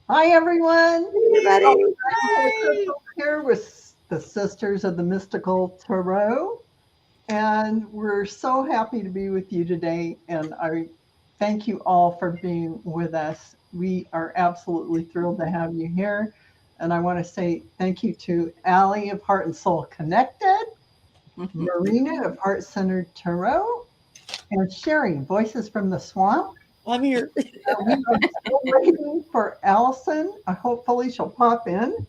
Hi, everyone. Everybody. Hi. Here with the Sisters of the Mystical Tarot. And we're so happy to be with you today. And I thank you all for being with us. We are absolutely thrilled to have you here. And I want to say thank you to Allie of Heart and Soul Connected, Marina of Heart Centered Tarot, and Sharon, Voices from the Swamp. I'm here. We are still waiting for Allyson. Hopefully, she'll pop in.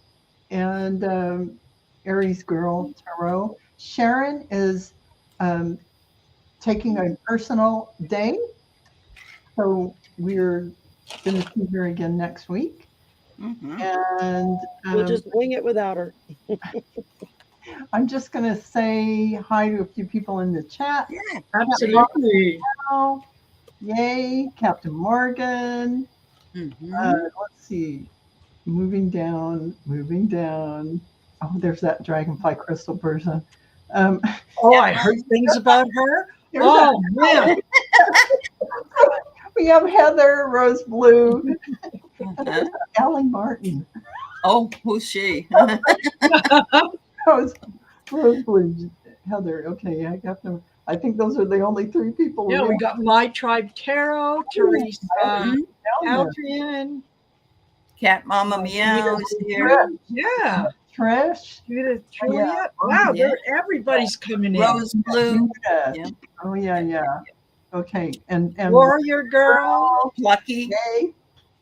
And Aries Girl Tarot. Sharon is um, taking a personal day. So we're going to see her again next week. And We'll just wing it without her. I'm just going to say hi to a few people in the chat. Yeah, absolutely. Yay, Captain Morgan. Let's see. Moving down. Oh, there's that Dragonfly Crystal person. I heard things about her. Oh, man. We have Heather, Rose Blue, Allie Martin. Oh, who's she? Rose Blue, Heather. Okay, I got them. I think those are the only three people. Yeah, we got My Tribe Tarot, Teresa, Adrian, Cat Mama Meow is here. Yeah, Trish, Judith, Juliet. Wow, everybody's coming in. Rose Blue. Yeah. Oh yeah. Okay, and Warrior Girl, Lucky. Yay.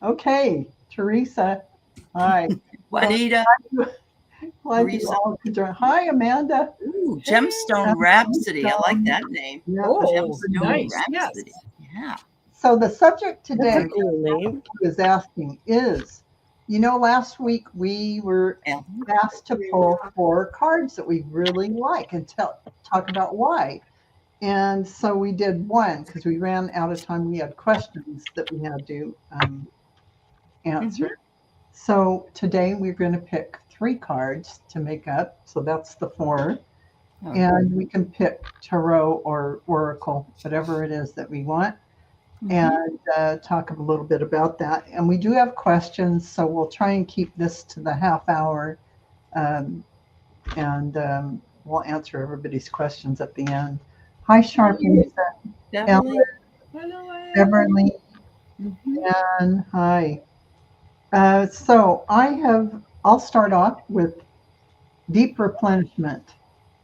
Okay, Teresa. Hi. Juanita. Hi, Amanda. Ooh, Gemstone Rhapsody. I like that name. Yeah. Gemstone nice. Rhapsody. Yes. Yeah. So the subject today That's a cool name. is asking is, last week we were asked to pull 4 cards that we really like and talk about why. And so we did one because we ran out of time. We had questions that we had to answer. So today we're going to pick 3 cards to make up. So that's the 4. Okay. And we can pick tarot or oracle, whatever it is that we want, and talk a little bit about that. And we do have questions, so we'll try and keep this to the half hour, and we'll answer everybody's questions at the end. Hi, Sharpie. Beverly. And hi. So I'll start off with Deep Replenishment.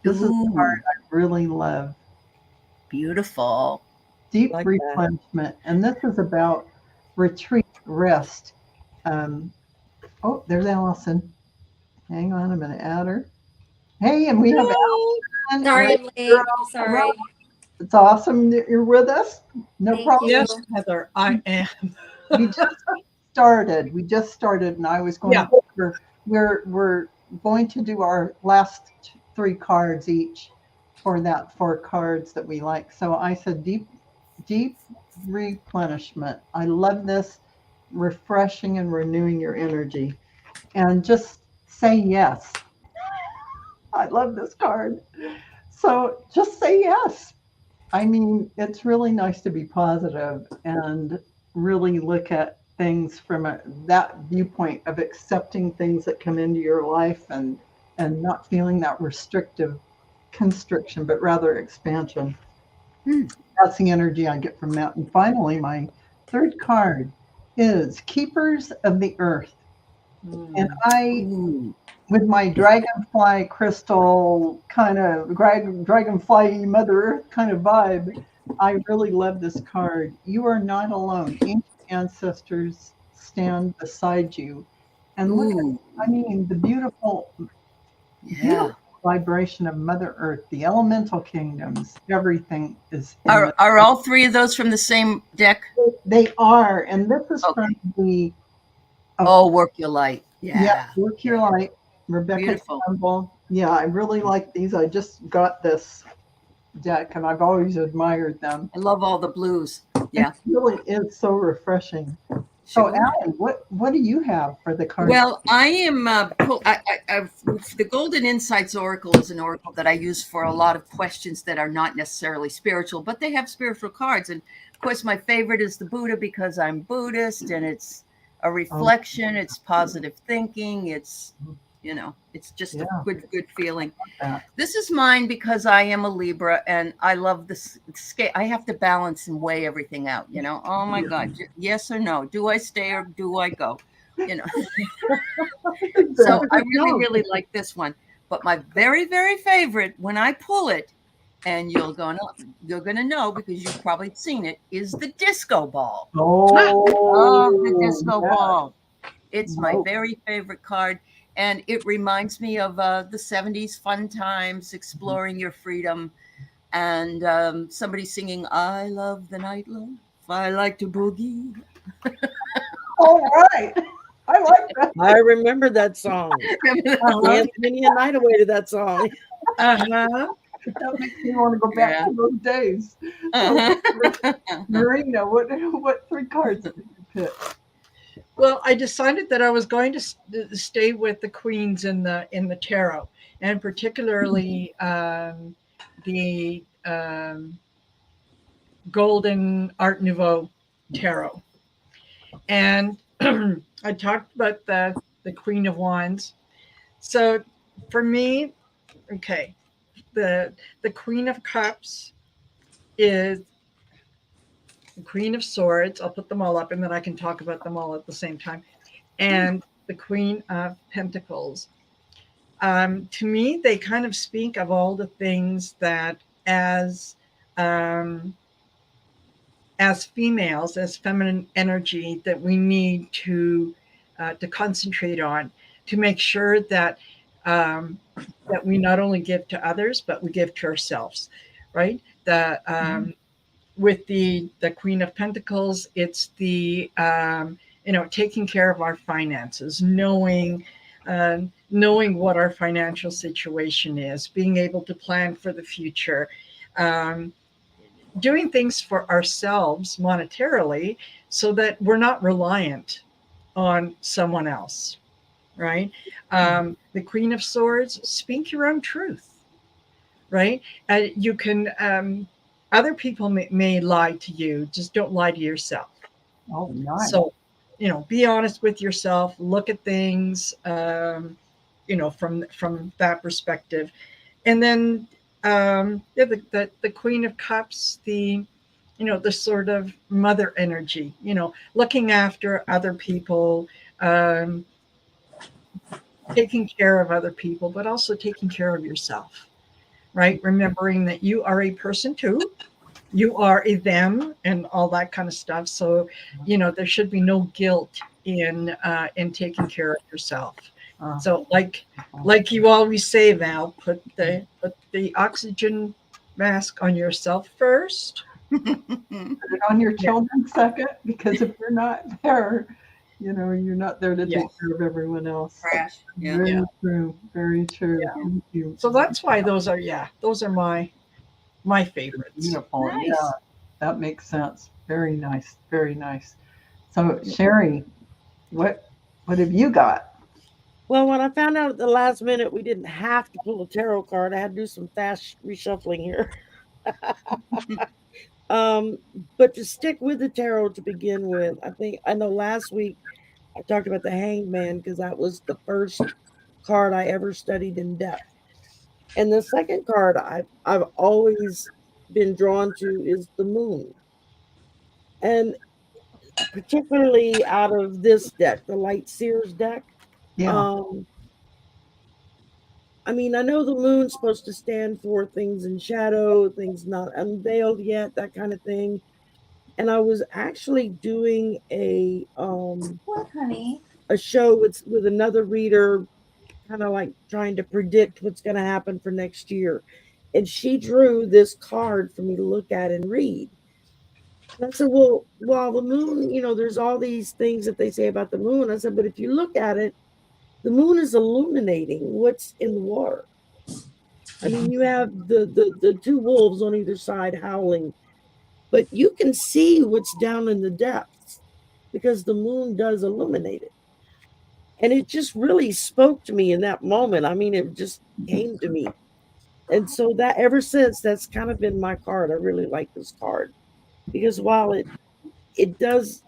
This is a card I really love. Beautiful. Deep Replenishment. And this is about retreat, rest. Oh, there's Allyson. Hang on, I'm going to add her. Hey, and we have Allyson. Sorry, I'm late. Sorry. It's awesome that you're with us. No problem. Yes, Heather, I am. We just started, and I was going to, we're going to do our last 3 cards each for that 4 cards that we like. So I said deep replenishment. I love this, refreshing and renewing your energy. And just say yes. I love this card. So just say yes. I mean, it's really nice to be positive and really look at things from that viewpoint of accepting things that come into your life and not feeling that constriction, but rather expansion. That's the energy I get from that. And finally, my 3rd card is Keepers of the Earth. And I, with my Dragonfly Crystal kind of Dragonfly Mother Earth kind of vibe, I really love this card. You are not alone. Ancient ancestors stand beside you. And look at, the beautiful vibration of Mother Earth, the elemental kingdoms, everything is. Are all 3 of those from the same deck? They are. And this is from the. Work Your Light. Yeah, Work Your Light. Rebecca Campbell. Yeah, I really like these. I just got this deck and I've always admired them. I love all the blues. Yeah. It really is so refreshing. So, Allie, what do you have for the card? Well, I am the Golden Insights Oracle is an oracle that I use for a lot of questions that are not necessarily spiritual, but they have spiritual cards. And of course, my favorite is the Buddha because I'm Buddhist, and it's a reflection. It's positive thinking. It's, it's just a Yeah. good feeling. that. This is mine because I am a Libra and I love this scale. I have to balance and weigh everything out, Oh my God. Yes or no? Do I stay or do I go? You know. So I really, really like this one. But my very, very favorite, when I pull it, and you're gonna know because you've probably seen it, is the disco ball. Oh, The disco yeah. ball. It's my Nope. very favorite card, and it reminds me of the '70s fun times, exploring your freedom, and somebody singing, "I love the nightlife. I like to boogie." All right. I like that. I remember that song. Dance many a night away to that song. Uh-huh. That makes me want to go back Yeah. to those days. Marina, what 3 cards did you pick? Well, I decided that I was going to stay with the queens in the tarot, and particularly the Golden Art Nouveau tarot. And I talked about the Queen of Wands. So for me, okay, the Queen of Cups is the Queen of Swords. I'll put them all up, and then I can talk about them all at the same time. And the Queen of Pentacles. To me, they kind of speak of all the things that um, as females, as feminine energy, that we need to concentrate on to make sure that we not only give to others, but we give to ourselves, right? With the Queen of Pentacles, it's the taking care of our finances, knowing what our financial situation is, being able to plan for the future, um, doing things for ourselves monetarily, so that we're not reliant on someone else, right? The Queen of Swords, speak your own truth, right? You can, other people may lie to you, just don't lie to yourself. Oh, nice. So, be honest with yourself, look at things, from that perspective. And then, the Queen of Cups, the sort of mother energy, looking after other people, um, taking care of other people, but also taking care of yourself, right? Remembering that you are a person too. You are a them and all that kind of stuff. So, there should be no guilt in taking care of yourself. So, like you always say, Val, put the oxygen mask on yourself first. Put it on your children second, because if you're not there, you're not there to take care of everyone else. Crash. Yeah. Very true. Very true. Thank you. So that's why those are my favorites. Beautiful. Nice. Yeah, that makes sense. Very nice. Very nice. So, Sherry, what have you got? Well, when I found out at the last minute we didn't have to pull a tarot card, I had to do some fast reshuffling here. But to stick with the tarot to begin with, I know last week I talked about the Hanged Man because that was the first card I ever studied in depth. And the second card I've always been drawn to is the Moon. And particularly out of this deck, the Light Seers deck. Yeah. I mean, I know the moon's supposed to stand for things in shadow, things not unveiled yet, that kind of thing. And I was actually doing What, honey? a show with another reader, kind of like trying to predict what's going to happen for next year. And she drew this card for me to look at and read. And I said, well, while the moon, there's all these things that they say about the moon. I said, but if you look at it, the moon is illuminating what's in the water. I mean, you have the 2 wolves on either side howling, but you can see what's down in the depths because the moon does illuminate it. And it just really spoke to me in that moment. I mean, it just came to me. And so that ever since, that's kind of been my card. I really like this card because while it does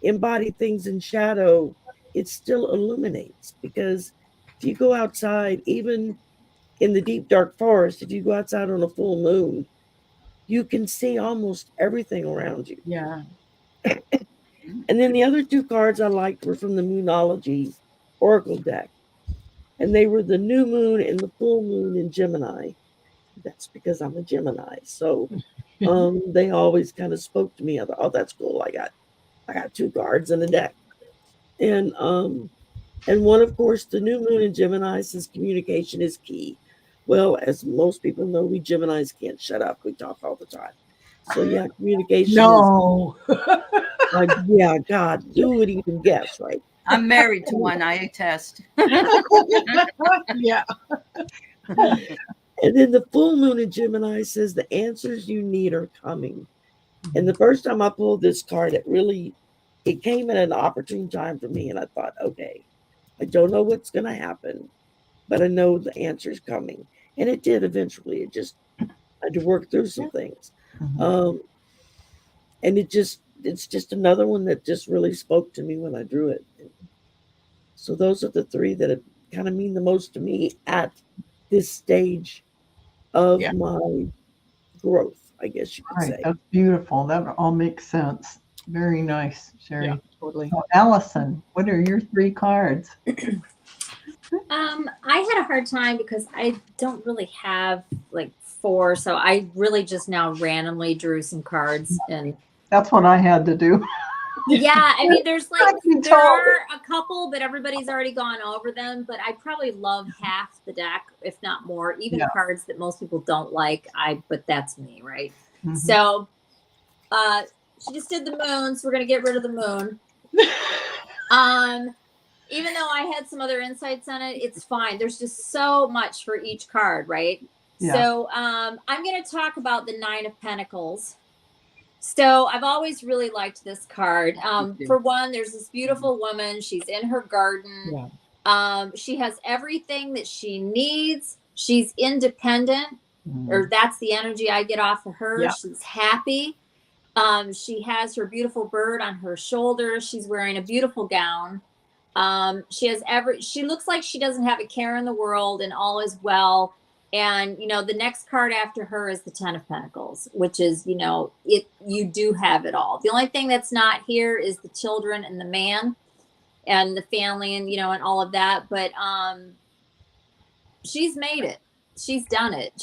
embody things in shadow, it still illuminates. Because if you go outside, even in the deep dark forest, if you go outside on a full moon, you can see almost everything around you. Yeah. And then the other two cards I liked were from the Moonology Oracle deck. And they were the new moon and the full moon in Gemini. That's because I'm a Gemini. So they always kind of spoke to me. I thought, oh, that's cool. I got two cards in the deck. And one, of course, the new moon in Gemini says communication is key. Well, as most people know, we Geminis can't shut up. We talk all the time. So yeah, communication No. yeah, God, who would even guess, right? I'm married to one. I attest. Yeah. And then the full moon in Gemini says the answers you need are coming. And the first time I pulled this card, it came at an opportune time for me. And I thought, okay, I don't know what's going to happen, but I know the answer's coming. And it did eventually. It just I had to work through some things. And it's just another one that just really spoke to me when I drew it. So those are the three that kind of mean the most to me at this stage of my growth, I guess you could say. That's beautiful. That all makes sense. Very nice, Sherry. Yeah, totally. So, Allyson, what are your three cards? I had a hard time because I don't really have like four, so I really just now randomly drew some cards, and That's what I had to do. yeah, I mean, there's like You there told are a couple, but everybody's already gone over them. But I probably love half the deck, if not more, even cards that most people don't like. But that's me, right? So, she just did the moon, so we're gonna get rid of the moon. Even though I had some other insights on it, it's fine. There's just so much for each card, right? Yeah. So I'm going to talk about the Nine of Pentacles. So I've always really liked this card. For one, there's this beautiful woman. She's in her garden. Yeah. She has everything that she needs. She's independent, or that's the energy I get off of her. Yeah. She's happy. She has her beautiful bird on her shoulder. She's wearing a beautiful gown. She looks like she doesn't have a care in the world, and all is well. And, the next card after her is the Ten of Pentacles, which is, you do have it all. The only thing that's not here is the children and the man and the family and, and all of that. But, she's made it. She's done it.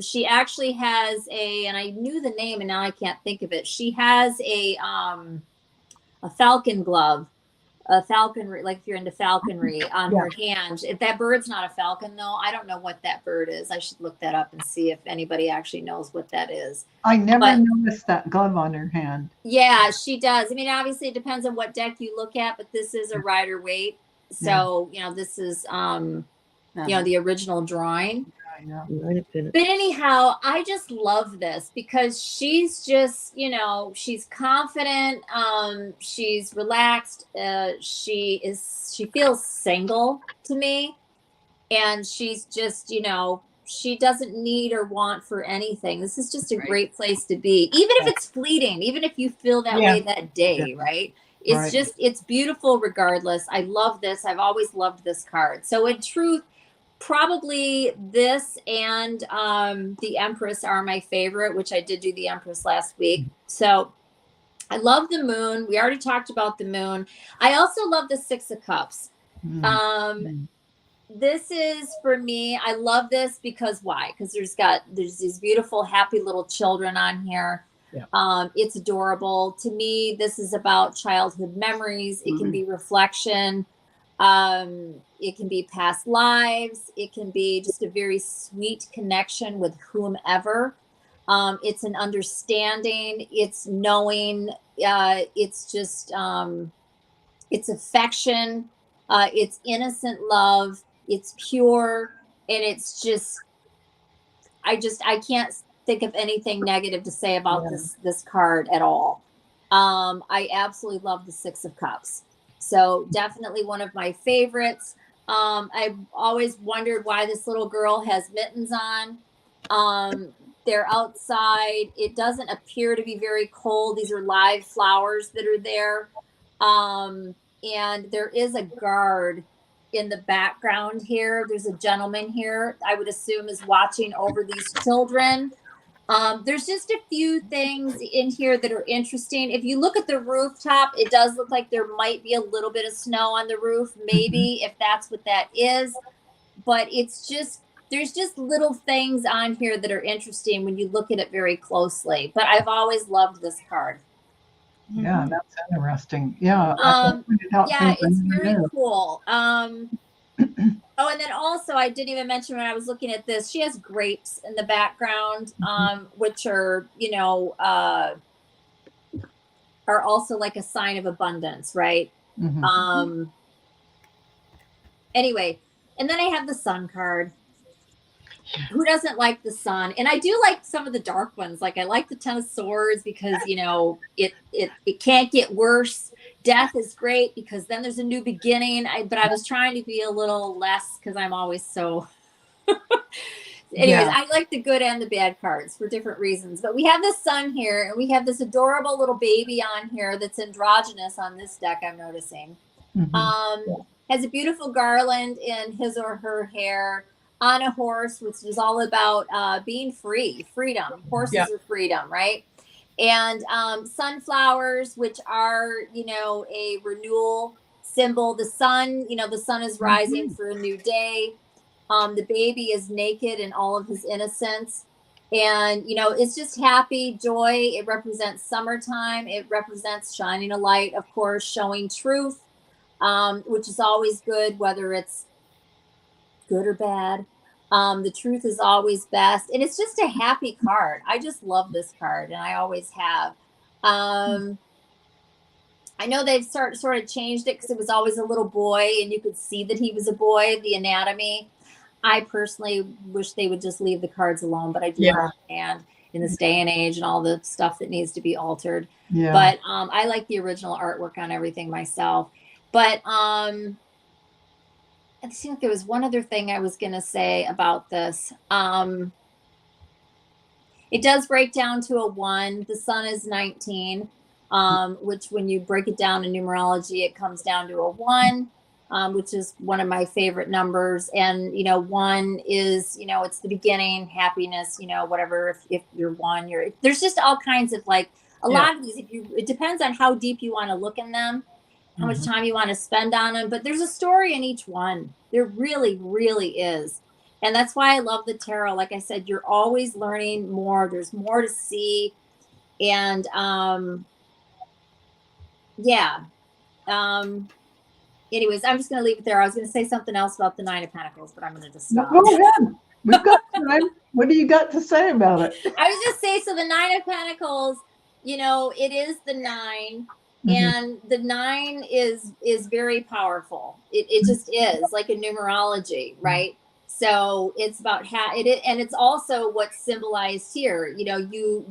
She actually has and I knew the name and now I can't think of it. She has a falcon glove. A falconry, like if you're into falconry, on her hand. If that bird's not a falcon, though, I don't know what that bird is. I should look that up and see if anybody actually knows what that is. I never noticed that glove on her hand. Yeah, she does. I mean, obviously, it depends on what deck you look at, but this is a Rider-Waite. So, this is, the original drawing. But anyhow, I just love this because she's just, she's confident. She's relaxed. She feels single to me. And she's just, she doesn't need or want for anything. This is just a great place to be. Even if it's fleeting, even if you feel that way that day, right? It's just, it's beautiful regardless. I love this. I've always loved this card. So in truth, probably this and the Empress are my favorite, which I did do the Empress last week. So I love the moon. We already talked about the moon. I also love the Six of Cups. This is, for me, I love this because why? Because there's these beautiful, happy little children on here. Yeah. It's adorable. To me, this is about childhood memories. It can be reflection. It can be past lives. It can be just a very sweet connection with whomever. It's an understanding. It's knowing. It's just, it's affection. It's innocent love. It's pure. And it's just, I can't think of anything negative to say about this card at all. I absolutely love the Six of Cups. So definitely one of my favorites. I've always wondered why this little girl has mittens on. They're outside. It doesn't appear to be very cold. These are live flowers that are there. And there is a guard in the background here. There's a gentleman here, I would assume, is watching over these children. There's just a few things in here that are interesting. If you look at the rooftop, it does look like there might be a little bit of snow on the roof, maybe, if that's what that is. But it's just, there's just little things on here that are interesting when you look at it very closely. But I've always loved this card. Yeah, that's interesting. Yeah. I pointed out Yeah, things it's I very knew. cool. Oh, and then also I didn't even mention when I was looking at this, she has grapes in the background, which are, you know, are also like a sign of abundance, right? Anyway, and then I have the sun card. Who doesn't like the sun? And I do like some of the dark ones. Like I like the Ten of Swords because, you know, it can't get worse. Death is great because then there's a new beginning. But I was trying to be a little less because I'm always so. Anyways, I like the good and the bad cards for different reasons. But we have the sun here, and we have this adorable little baby on here that's androgynous on this deck, I'm noticing. Has a beautiful garland in his or her hair, on a horse, which is all about being free, freedom. Horses are freedom, right? And sunflowers, which are, you know, a renewal symbol. The sun, you know, the sun is rising for a new day. The baby is naked in all of his innocence. And, you know, it's just happy, joy. It represents summertime. It represents shining a light, of course, showing truth, which is always good, whether it's good or bad. The truth is always best. And it's just a happy card. I just love this card, and I always have. I know they've sort of changed it because it was always a little boy, and you could see that he was a boy, the anatomy. I personally wish they would just leave the cards alone, but I do understand in this day and age and all the stuff that needs to be altered. But I like the original artwork on everything myself. But I think there was one other thing I was going to say about this. It does break down to a 1. The sun is 19, which when you break it down in numerology, it comes down to a 1, which is one of my favorite numbers. And, you know, 1 is, you know, it's the beginning, happiness, you know, whatever. If you're 1, there's just all kinds of like a lot of these. It depends on how deep you want to look in them, how much time you want to spend on them. But there's a story in each one. There really, really is. And that's why I love the tarot. Like I said, you're always learning more. There's more to see. And anyways, I'm just going to leave it there. I was going to say something else about the 9 of Pentacles, but I'm going to just stop. No, go ahead. We've got time. What do you got to say about it? I was just saying, so the 9 of Pentacles, you know, it is the 9. And the 9 is very powerful. It just is like a numerology, right? So it's about and it's also what's symbolized here. You know,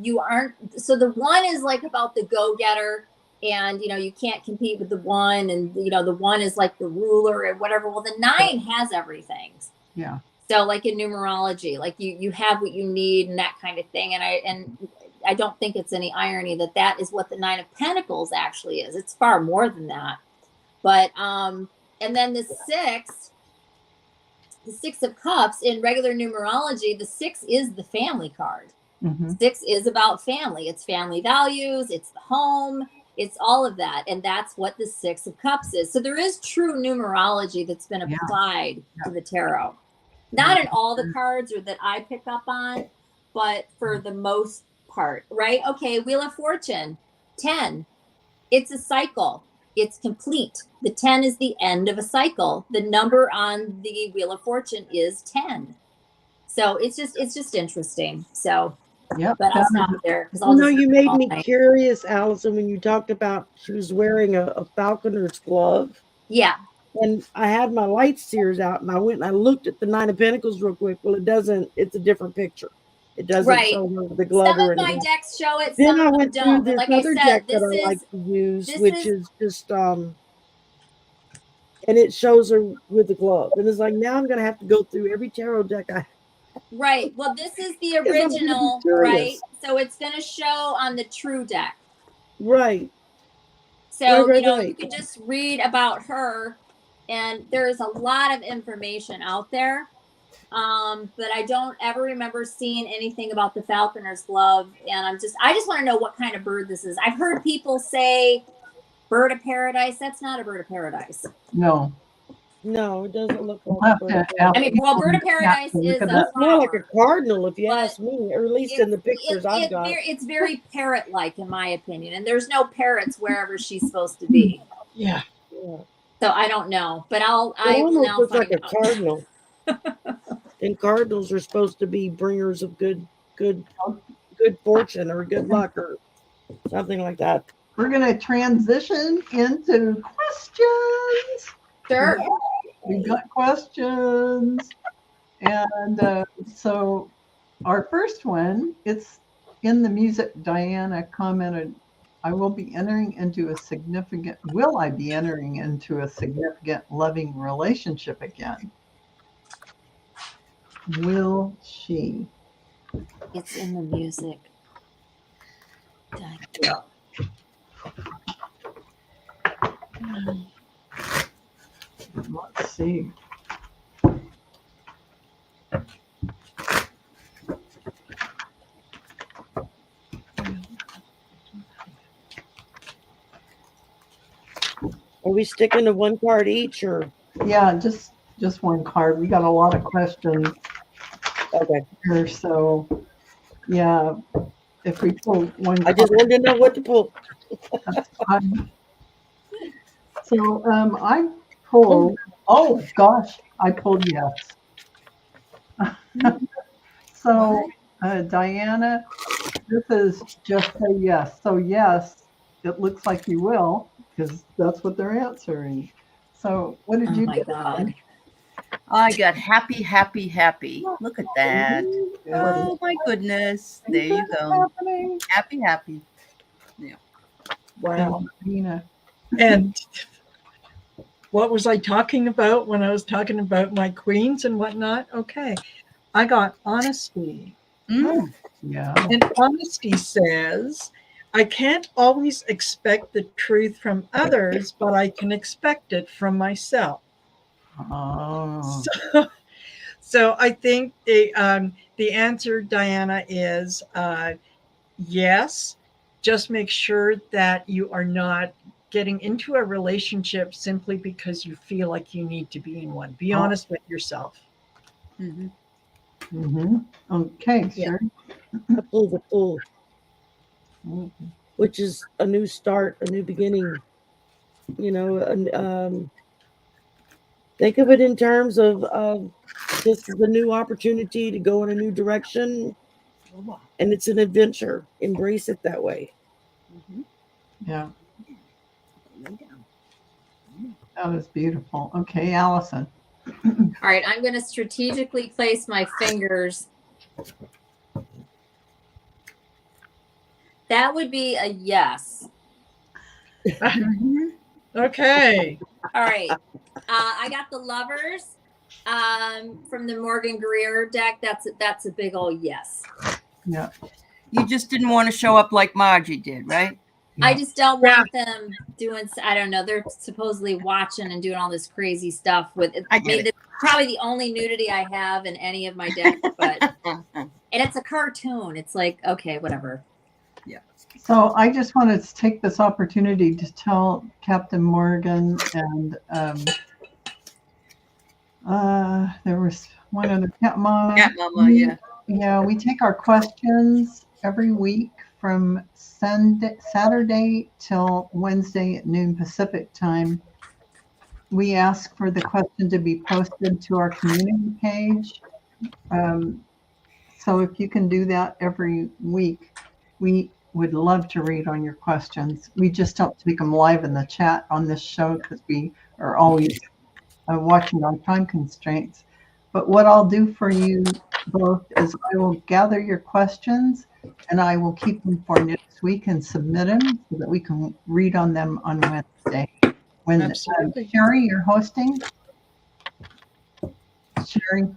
you aren't. So the 1 is like about the go-getter, and you know you can't compete with the 1, and you know the 1 is like the ruler and whatever. Well, the 9 has everything. Yeah. So like in numerology, like you have what you need and that kind of thing. And I don't think it's any irony that is what the 9 of Pentacles actually is. It's far more than that. But and then the 6 of Cups in regular numerology, the 6 is the family card. 6 is about family. It's family values. It's the home. It's all of that. And that's what the 6 of Cups is. So there is true numerology that's been applied to the tarot. Not in all the cards or that I pick up on, but for the most part, right? Okay, Wheel of Fortune, 10. It's a cycle. It's complete. The 10 is the end of a cycle. The number on the Wheel of Fortune is 10. So it's just interesting. So but I'll stop there because You know, you made me curious, Allyson, when you talked about she was wearing a falconer's glove. Yeah. And I had my light seers out, and I went and I looked at the 9 of Pentacles real quick. Well, it doesn't. It's a different picture. It doesn't show the glove some or of anything. My decks show it. Then some I went don't. through this like other I said, deck that I like to use, which is just and it shows her with the glove. And it's like now I'm gonna have to go through every tarot deck I. Right. Well, this is the original, right? So it's gonna show on the true deck. Right. So, Right, you know, right. you could just read about her, and there's a lot of information out there. But I don't ever remember seeing anything about the falconer's glove. And I just want to know what kind of bird this is. I've heard people say bird of paradise. That's not a bird of paradise. No. No, it doesn't look We'll like a have bird to of ask paradise. I mean, well, people bird in of the chat paradise to look is it a up. Looks more like a flower, cardinal, if you but ask me, or at least in the pictures I've got. it's very parrot-like, in my opinion. And there's no parrots wherever she's supposed to be. Yeah. Yeah. So I don't know, but I It will almost now looks like find a out. cardinal. And cardinals are supposed to be bringers of good fortune or good luck or something like that. We're going to transition into questions. Sure. We've got questions. And so our first one, it's in the music. Diana commented, will I be entering into a significant loving relationship again? Will she? It's in the music. Yeah. Let's see. Are we sticking to one card each, or? Yeah, just one card. We got a lot of questions. Okay. Here, so yeah, if we pull one I just wanted to know what to pull. that's fine. So I pulled, oh gosh, I pulled yes. So Diana, this is just a yes. So yes, it looks like you will, because that's what they're answering. So what did you my get? God. I got happy, happy, happy. Look at that. Oh my goodness. There you go. Happening? Happy, happy. Yeah. Wow. Marina. And what was I talking about when I was talking about my queens and whatnot? Okay. I got honesty. Mm. Yeah. And honesty says, I can't always expect the truth from others, but I can expect it from myself. Oh. So I think the answer, Diana, is yes. Just make sure that you are not getting into a relationship simply because you feel like you need to be in one. Be honest with yourself. Mm-hmm. Mm-hmm. Okay, Yeah. sure. I pulled the pull, which is a new start, a new beginning. You know, and think of it in terms of this is a new opportunity to go in a new direction, and it's an adventure. Embrace it that way. Mm-hmm. Yeah. That was beautiful. Okay, Allyson. All right, I'm going to strategically place my fingers. That would be a yes. Okay. All right. I got the Lovers from the Morgan Greer deck. That's a big old yes. Yeah. You just didn't want to show up like Margie did, right? Yeah. I just don't want them doing, I don't know, they're supposedly watching and doing all this crazy stuff with it. I get it. It's probably the only nudity I have in any of my decks, but and it's a cartoon. It's like, okay, whatever. Yeah. So I just wanted to take this opportunity to tell Captain Morgan and there was one other Cat Mama. Cat Mama, yeah. Yeah, we take our questions every week from Saturday till Wednesday at noon Pacific time. We ask for the question to be posted to our community page. So if you can do that every week, we would love to read on your questions. We just don't take them live in the chat on this show because we are always watching on time constraints. But what I'll do for you both is I will gather your questions and I will keep them for next week and submit them so that we can read on them on Wednesday. When Sherry, you're hosting? Sherry?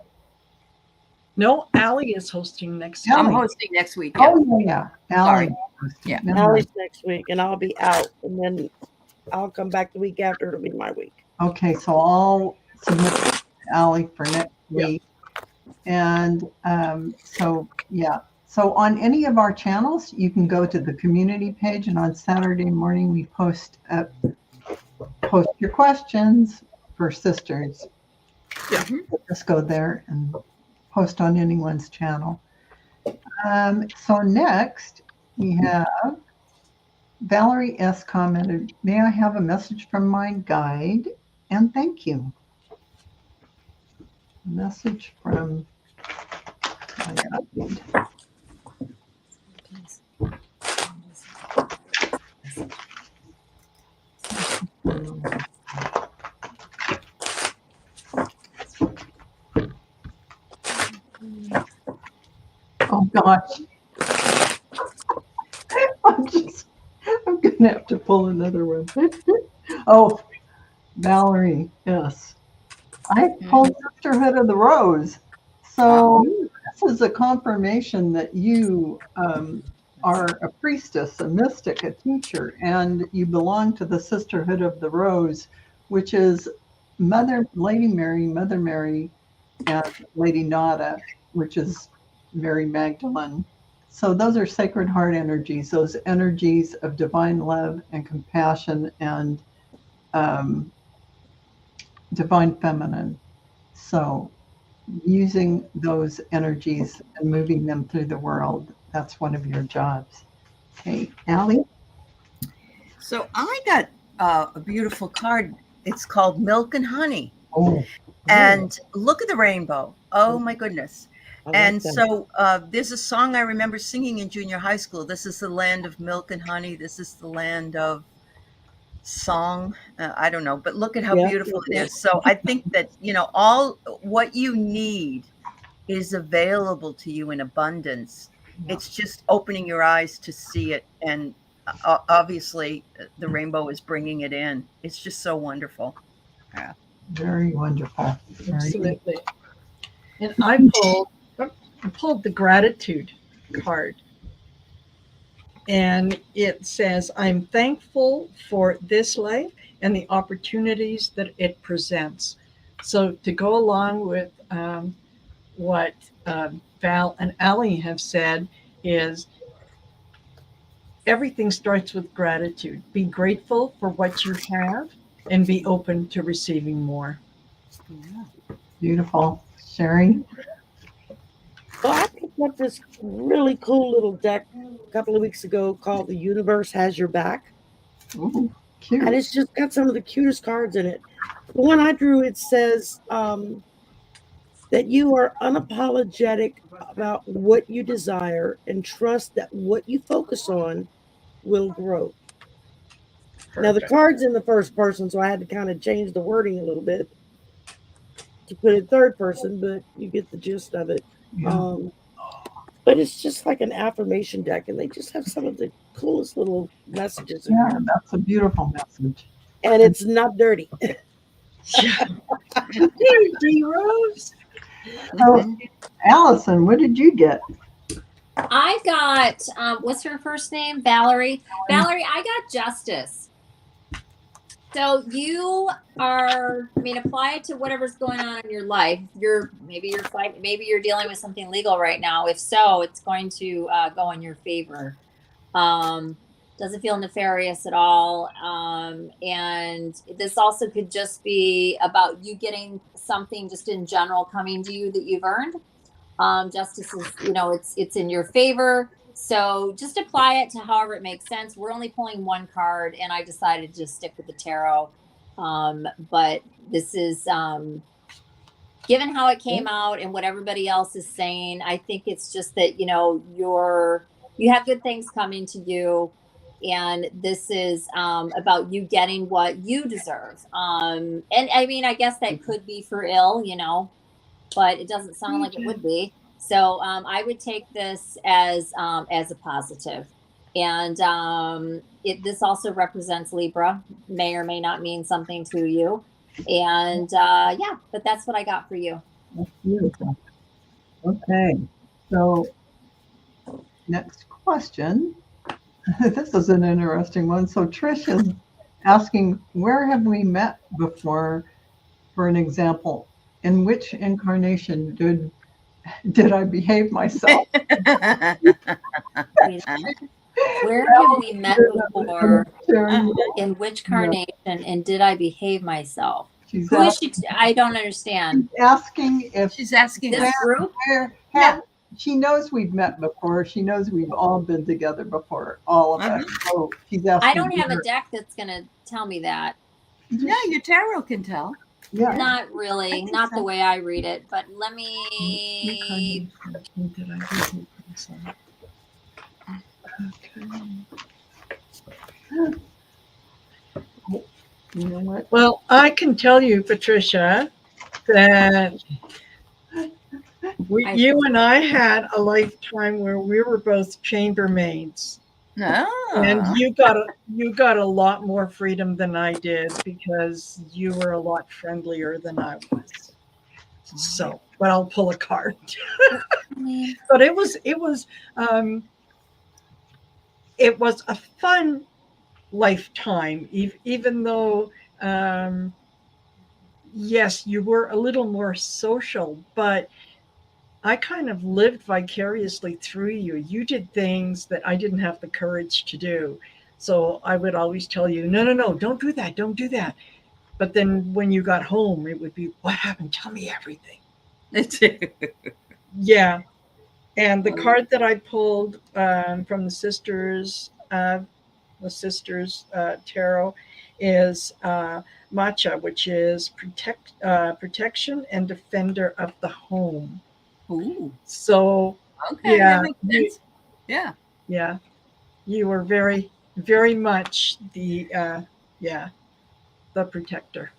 No, Allie is hosting next week. I'm hosting next week. Yeah. Oh, yeah. Allie. Yeah. Ally's next week, and I'll be out. And then I'll come back the week after. It'll be my week. Okay, so I'll submit to Allie for next week. And so, yeah. So on any of our channels, you can go to the community page, and on Saturday morning, we post your questions for sisters. Yeah. Just go there and post on anyone's channel. So next, we have Valerie S. commented, "May I have a message from my guide? And thank you." Message from my guide. Oh gosh. I'm gonna have to pull another one. Oh, Valerie, yes. I pulled Sisterhood of the Rose. So this is a confirmation that you are a priestess, a mystic, a teacher, and you belong to the Sisterhood of the Rose, which is Lady Mary, Mother Mary, and Lady Nada, which is Mary Magdalene. So those are Sacred Heart energies, those energies of divine love and compassion and divine feminine. So using those energies and moving them through the world, that's one of your jobs. Okay, Allie? So I got a beautiful card. It's called Milk and Honey. Oh. And look at the rainbow. Oh my goodness. And that. so there's a song I remember singing in junior high school. This is the land of milk and honey. This is the land of song. I don't know, but look at how beautiful it is. So I think that, all what you need is available to you in abundance. It's just opening your eyes to see it. And obviously the rainbow is bringing it in. It's just so wonderful. Yeah. Very wonderful. Absolutely. And I pulled the gratitude card. And it says, "I'm thankful for this life and the opportunities that it presents." So to go along with what Val and Allie have said is, everything starts with gratitude. Be grateful for what you have and be open to receiving more. Beautiful. Sherry? Well, I picked up this really cool little deck a couple of weeks ago called The Universe Has Your Back. Ooh, cute. And it's just got some of the cutest cards in it. The one I drew, it says that you are unapologetic about what you desire and trust that what you focus on will grow. Perfect. Now, the card's in the first person, so I had to kind of change the wording a little bit to put it third person, but you get the gist of it. Yeah. But it's just like an affirmation deck, and they just have some of the coolest little messages in there. That's a beautiful message. And it's not dirty. Rose. So, Allyson, what did you get? I got, what's her first name? Valerie. Valerie, I got Justice. So you are, apply it to whatever's going on in your life. Maybe you're dealing with something legal right now. If so, it's going to go in your favor. Doesn't feel nefarious at all. And this also could just be about you getting something just in general coming to you that you've earned. Justice is, it's in your favor. So just apply it to however it makes sense. We're only pulling one card, and I decided to just stick with the tarot. But this is, given how it came out and what everybody else is saying, I think it's just that, you have good things coming to you. And this is about you getting what you deserve. And I guess that could be for ill, but it doesn't sound like it would be. So I would take this as a positive. And this also represents Libra, may or may not mean something to you. And but that's what I got for you. That's beautiful. Okay. So next question. This is an interesting one. So Trish asking, where have we met before? For an example, in which incarnation did I behave myself? Where have we met before? Sharon, In which carnation? And did I behave myself? she's Who is she? I don't understand. asking if She's asking This us. group? where Yeah. she knows we've met before. She knows we've all been together before, all of us. So she's asking. I don't have a deck that's going to tell me that. Yeah, your tarot can tell. Yeah. Not really, not the way I read it, but let me. Did I behave myself? Okay. You know what? Well, I can tell you, Patricia, that you and I had a lifetime where we were both chambermaids. No. And you got a lot more freedom than I did because you were a lot friendlier than I was. So, but I'll pull a card. But it was a fun lifetime, even though yes, you were a little more social, but I kind of lived vicariously through you. You did things that I didn't have the courage to do. So I would always tell you, no, don't do that. Don't do that. But then when you got home, it would be, what happened? Tell me everything. Yeah. And the card that I pulled from the sisters tarot is Matcha, which is protection and defender of the home. Ooh. So Okay, yeah, that makes sense. Yeah, you were very, very much the protector.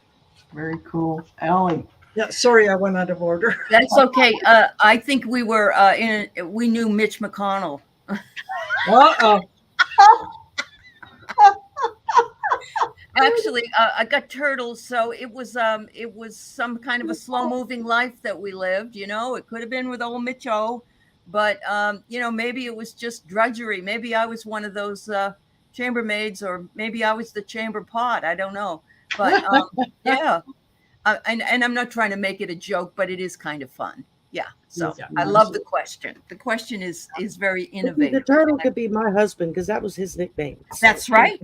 Very cool. Allie. Yeah, sorry, I went out of order. That's okay. I think we were we knew Mitch McConnell. Uh-oh. Actually, I got turtles, so it was some kind of a slow moving life that we lived. You know, it could have been with old Mitcho, but you know, maybe it was just drudgery. Maybe I was one of those chambermaids, or maybe I was the chamber pot. I don't know, but yeah. And I'm not trying to make it a joke, but it is kind of fun. Yeah. So Yeah. I love the question. The question is very The innovative. turtle could be my husband because that was his nickname. That's right.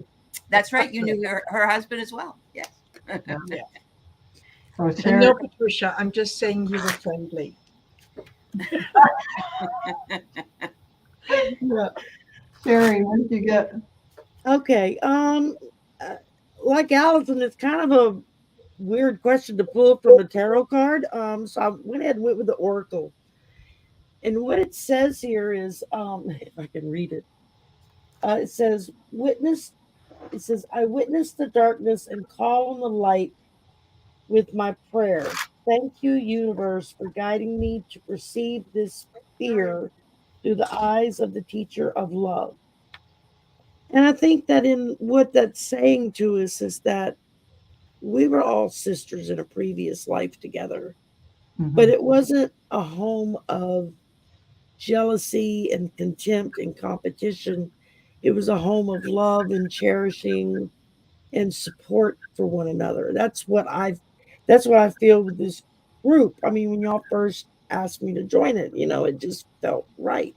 That's right. You knew her husband as well. Yes. Yeah. So And Sharon, no, Patricia, I'm just saying you were friendly. yeah. Sharon, what did you get? Okay. Like Allyson, it's kind of a weird question to pull from the tarot card. So I went ahead and went with the oracle. And what it says here is, if I can read it, it says, I witness the darkness and call on the light with my prayer. Thank you, universe, for guiding me to perceive this fear through the eyes of the teacher of love. And I think that in what that's saying to us is that we were all sisters in a previous life together, but it wasn't a home of jealousy and contempt and competition. It was a home of love and cherishing and support for one another. That's what I feel with this group. I mean, when y'all first asked me to join it, you know, it just felt right.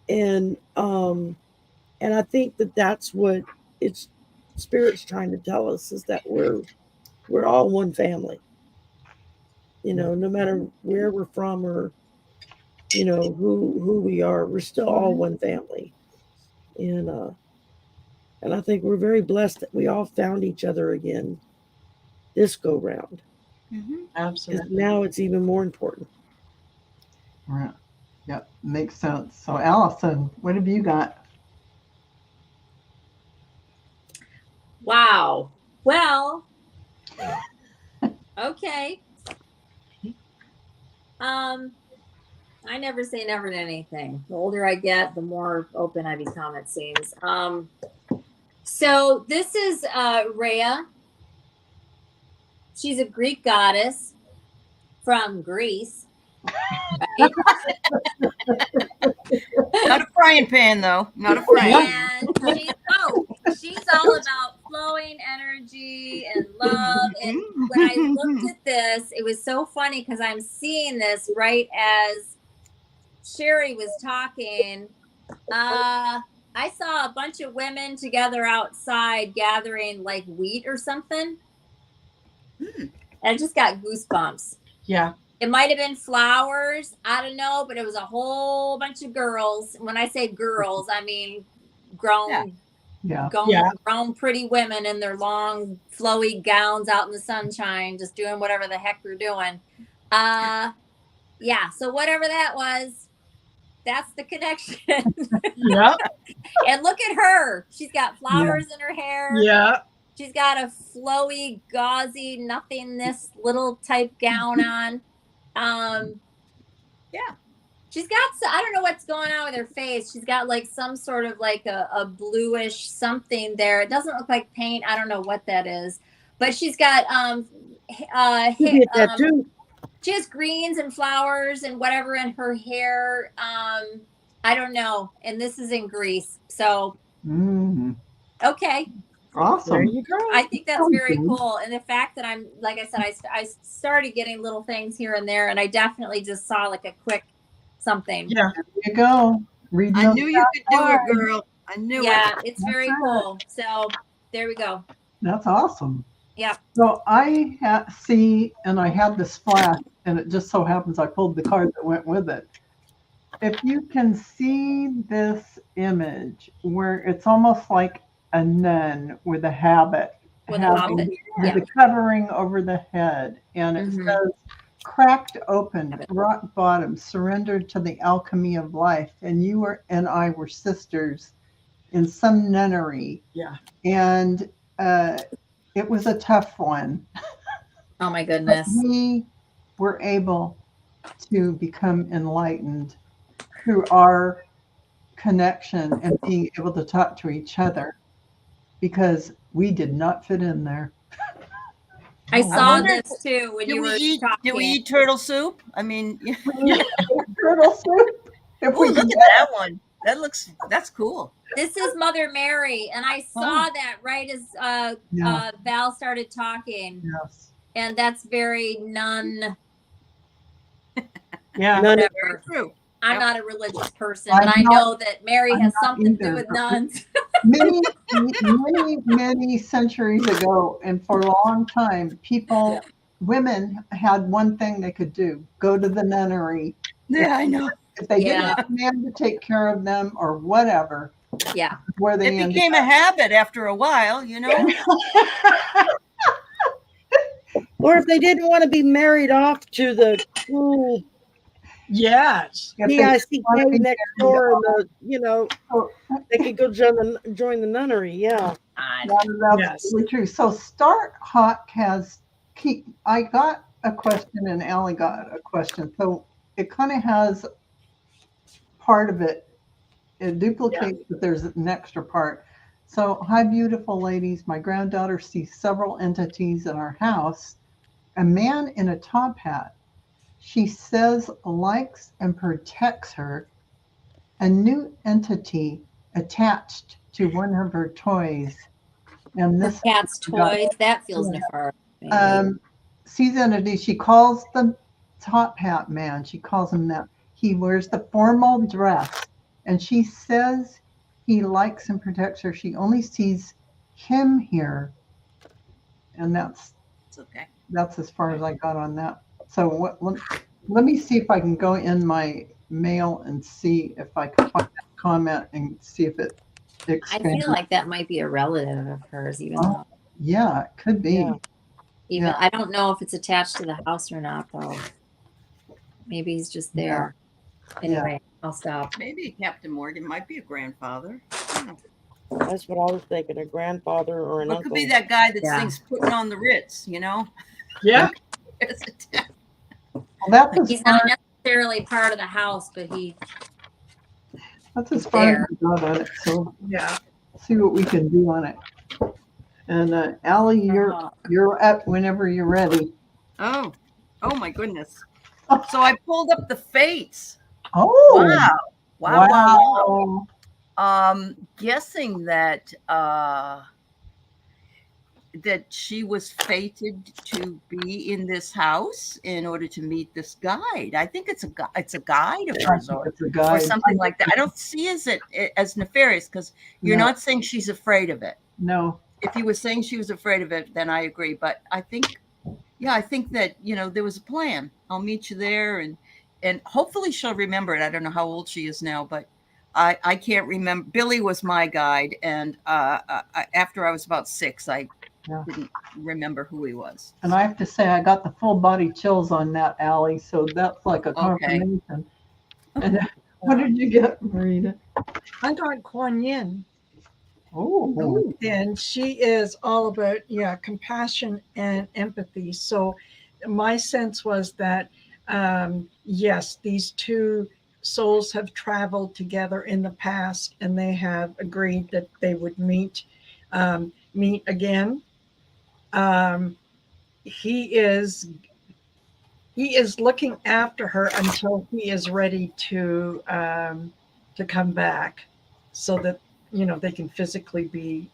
And I think that that's what it's spirit's trying to tell us, is that we're all one family. You know, no matter where we're from or, you know, who we are, we're still all one family. And I think we're very blessed that we all found each other again this go round. Absolutely. Now it's even more important. Right. Yep, makes sense. So Allyson, what have you got? Wow. Well, okay. I never say never to anything. The older I get, the more open I become, it seems. So this is Rhea. She's a Greek goddess from Greece. Right? Not a frying pan, though. Not a frying pan. And she's all about flowing energy and love. And when I looked at this, it was so funny because I'm seeing this right as Sherry was talking. I saw a bunch of women together outside gathering like wheat or something. And I just got goosebumps. Yeah. It might have been flowers. I don't know, but it was a whole bunch of girls. When I say girls, I mean grown, grown pretty women in their long, flowy gowns out in the sunshine, just doing whatever the heck they're doing. Yeah. So whatever that was, that's the connection. Yeah. And look at her. She's got flowers in her hair. Yeah. She's got a flowy, gauzy, nothingness little type gown on. Yeah. She's got, I don't know what's going on with her face. She's got like some sort of like a bluish something there. It doesn't look like paint. I don't know what that is. But she's got she has greens and flowers and whatever in her hair. I don't know. And this is in Greece. So okay. Awesome. There you go. I think that's very cool. And the fact that I'm, like I said, I started getting little things here and there, and I definitely just saw like a quick something. Yeah. There you go. I knew you could do it, girl. I knew it. Yeah, it's very cool. So there we go. That's awesome. Yeah. So I see, and I had this flash, and it just so happens I pulled the card that went with it. If you can see this image where it's almost like a nun with a habit, with the covering over the head, and it says, cracked open, rock bottom, surrendered to the alchemy of life, and you and I were sisters in some nunnery. Yeah. And it was a tough one. Oh my goodness. But we were able to become enlightened through our connection and being able to talk to each other, because we did not fit in there. I saw this too when you were talking. Did we eat turtle soup? I mean, turtle soup. Look at that one. That's cool. This is Mother Mary, and I saw that right as Val started talking. Yes. And that's very nun. Yeah. Whatever. True. I'm not a religious person, but I know that Mary has something to do with nuns. many centuries ago, and for a long time, women had one thing they could do: go to the nunnery. Yeah, I know. If they didn't have a man to take care of them or whatever. Yeah. Where they it became a habit after a while, you know. Or if they didn't want to be married off to the cool yes, PICK next door, and they could go join the nunnery. Yeah, that's really true. So Start Hawk I got a question and Allie got a question. So it kind of has part of it. It duplicates, but there's an extra part. So, hi, beautiful ladies. My granddaughter sees several entities in our house. A man in a top hat. She says likes and protects her. A new entity attached to one of her toys. And this cat's toys. That feels nefarious. Sees entity. She calls the top hat man. She calls him that. He wears the formal dress. And she says he likes and protects her. She only sees him here. And that's okay. That's as far as I got on that. So let me see if I can go in my mail and see if I can find that comment and see if it expands. I feel like that might be a relative of hers, even though. Yeah, it could be. Yeah. I don't know if it's attached to the house or not, though. Maybe he's just there. Anyway, I'll stop. Maybe Captain Morgan might be a grandfather. That's what I was thinking, a grandfather or an uncle. It could be that guy that sings Putting on the Ritz, you know? Yeah. Well, he's not necessarily part of the house, but that's as far as I got on it. So see what we can do on it. And Allie, you're up whenever you're ready. Oh my goodness. So I pulled up the fates. Oh, wow. Guessing that that she was fated to be in this house in order to meet this guide. I think it's a guide of hers, or something like that. I don't see it as nefarious, because you're not saying she's afraid of it. No. If you were saying she was afraid of it, then I agree. But I think that, there was a plan. I'll meet you there, and hopefully she'll remember it. I don't know how old she is now, but I can't remember. Billy was my guide, and after I was about 6, I didn't remember who he was. And I have to say, I got the full body chills on that, Allie. So that's like a confirmation. Okay. And what did you get, Marina? I got Kuan Yin. Oh. And she is all about, compassion and empathy. So my sense was that, yes, these two souls have traveled together in the past, and they have agreed that they would meet again. He is looking after her until he is ready to come back, so that they can physically be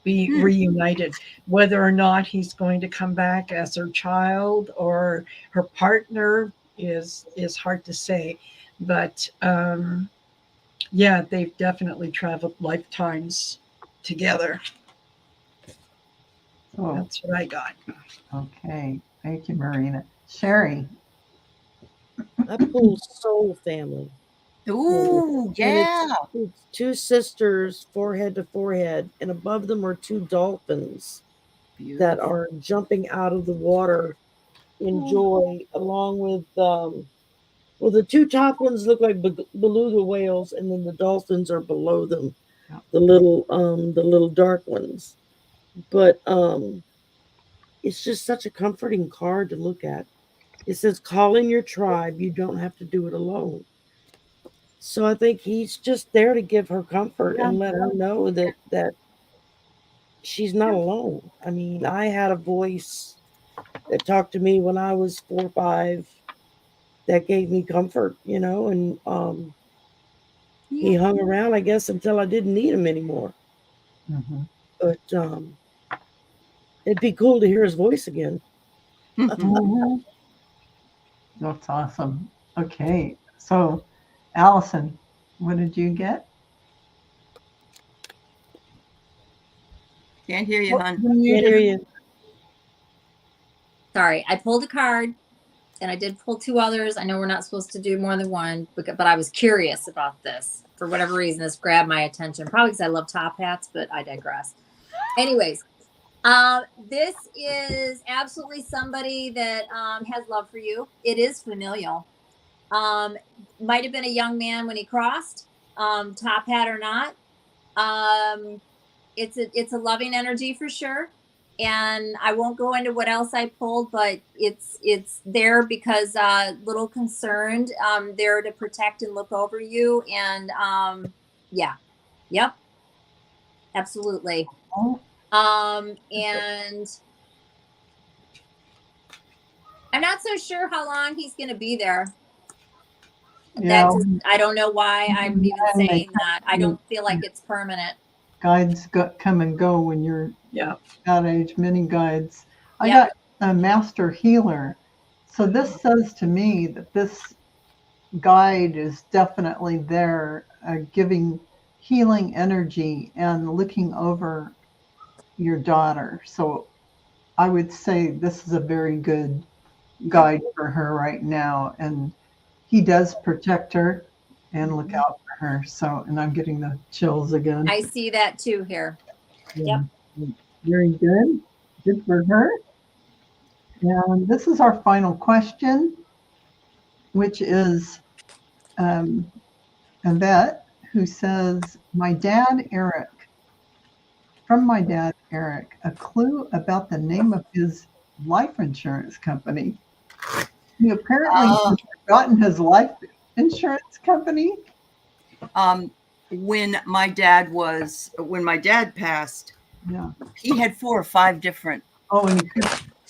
reunited. Whether or not he's going to come back as her child or her partner is hard to say. But they've definitely traveled lifetimes together. Oh. That's what I got. Okay. Thank you, Marina. Sherry. I pulled Soul Family. Ooh, yeah. It's 2 sisters, forehead to forehead, and above them are 2 dolphins that are jumping out of the water in joy, along with the 2 top ones look like beluga whales, and then the dolphins are below them, the little dark ones. But it's just such a comforting card to look at. It says, call in your tribe. You don't have to do it alone. So I think he's just there to give her comfort and let her know that she's not alone. I mean, I had a voice that talked to me when I was 4 or 5 that gave me comfort, and he hung around, I guess, until I didn't need him anymore. Mm-hmm. But it'd be cool to hear his voice again. Mm-hmm. That's awesome. Okay, so Allyson, what did you get? Can't hear you, hon. Can't hear you. Sorry, I pulled a card, and I did pull 2 others. I know we're not supposed to do more than one, but I was curious about this. For whatever reason, this grabbed my attention. Probably because I love top hats, but I digress. Anyways, this is absolutely somebody that has love for you. It is familial. Might have been a young man when he crossed, top hat or not. It's a loving energy for sure. And I won't go into what else I pulled, but it's there because little concerned, there to protect and look over you. And absolutely. And I'm not so sure how long he's going to be there. I don't know why I'm even saying that. I don't feel like it's permanent. Guides come and go when you're that age, many guides. I got a master healer. So this says to me that this guide is definitely there, giving healing energy and looking over your daughter. So I would say this is a very good guide for her right now. And he does protect her and look out for her. So, and I'm getting the chills again. I see that too here. Yep. Very good. Good for her. And this is our final question, which is Yvette, who says, my dad, Eric, a clue about the name of his life insurance company. He apparently has forgotten his life insurance company. When my dad passed, he had 4 or 5 different